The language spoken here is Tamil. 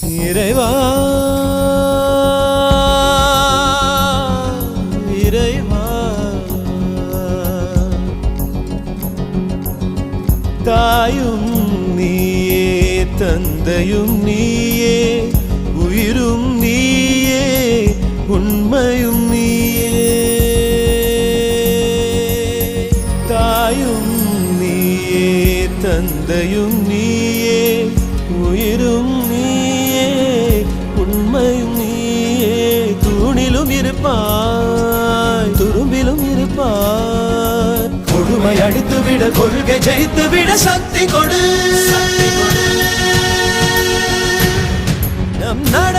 இறைவா இறைவா தாயும் நீயே தந்தையும் நீயே உயிரும் நீயே உண்மையும் நீயே தாயும் நீயே தந்தையும் நீயே உயிரும் நீயே உண்மையும் நீயே தூணிலும் இருப்பாய் துரும்பிலும் இருப்பாய் கொடுமை அடித்துவிட கொள்கை ஜெயித்துவிட சக்தி கொடு நம் நட